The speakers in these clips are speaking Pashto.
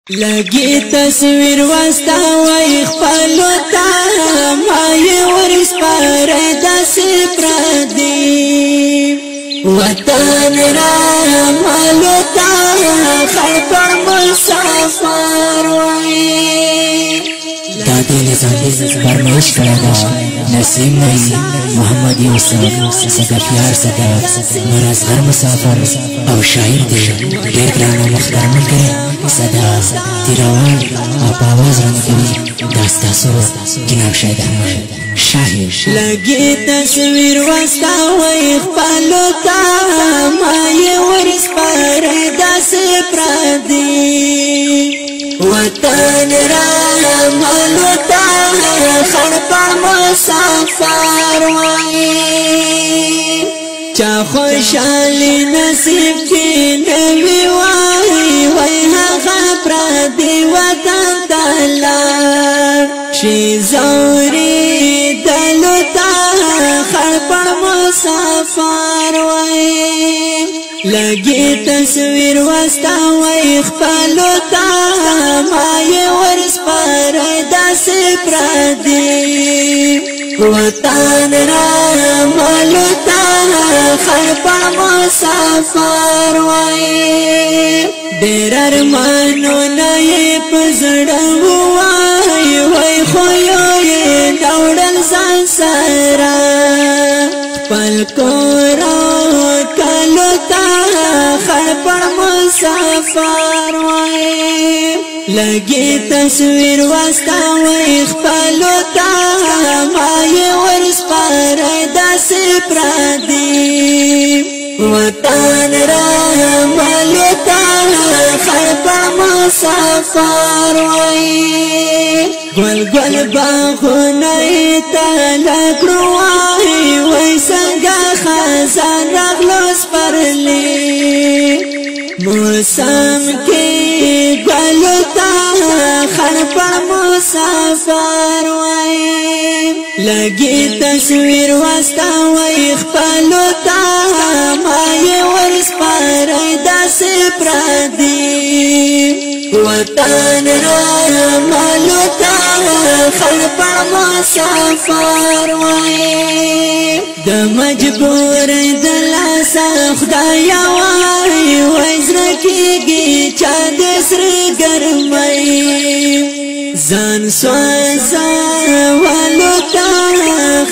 لگی تصویر وستا وی خپلو تا مای ورس پر داسی پردی وطن را مالو تا خلق مسافر وی دادی نظام فرمایش کړه نسیم نئی محمد یوسف سگا پیار سگا مرز غر مسافر او شاعر دی ډیر ګران مختار ملګری صدا تیروان او په आवाज رنګوي داستا سو جناب شاهد احمد شاهد لگی تصویر وستا وی خپلو تا مای ورس پر داسی پردی وطن را مالو تا خلق مسافر وی چا خوشحالی نصیب کی نوی وی هغا پردی وطن تلار شی زوری دلو تا خلق مسافر وی لگی تصویر وستا وی خپلو تا مای ورس پر داسی پردی وطن را مالو تا خلق مسافر وی دیر ارمانو نئی پزڑا وی خویوی نوڑل زن سرا پل کورو کلو تا خلق مسافر وی لگی تصویر وستا وی خپلو تا مای ورس پر داسی پردی وطن را مالو تا خلق مسافر وی گل گل باغونی تلکرو وی سنگا خزان رغلوس پرلی موسم کی گلو تا خلق مسافر وی لگی تصویر وستا وی خپلو تا مای ورس پر داسی پردی وطن را مالو تا خلق مسافر وی د مجبور دلاسا خدایا وی زرکیگی چا دسر گرمی زان سوزا والو تا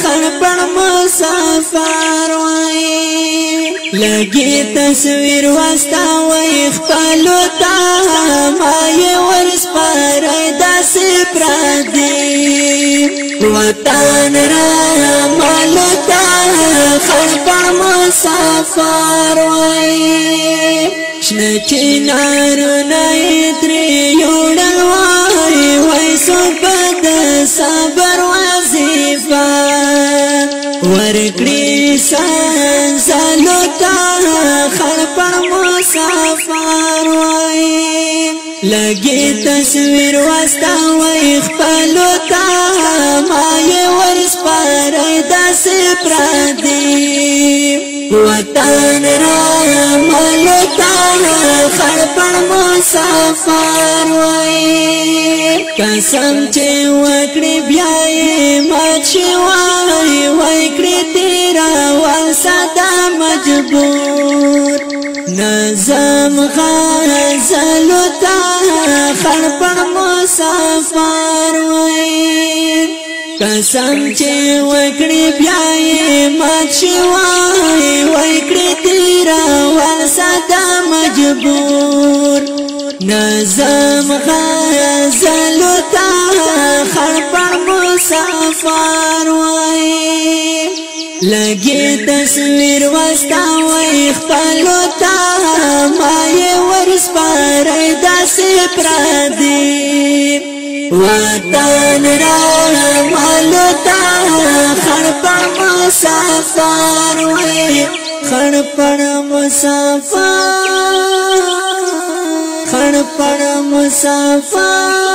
خلق مسافر وی لگی تصویر وستا وی خپلو تا مای ورس پر داسی پردی وطن را مالو تا خلق مسافر وی شنه چنارو نئی تری یوڑل وی صحبت صبر وظیفه ورکړي سنزلو تا خلق مسافر وی لگی تصویر وستا وی خپلو تا مای ورس پر داسی پردی وطن را مالو تا خلق مسافر وی قسم چه وکړي بیاي مچ وی کړي تیرا وسدا مجبور نظم غزلو تا خلق مسافر وی قسم چه وکړي بیاي مچ وی کړي تیرا وسدا مجبور نظم غزلو تا خلق مسافر وی لگی تصویر وستا وی خپلو تا مای ورس پر داسی پردی وطن را مالو تا خلق مسافر وی خلق مسافر خلق مسافر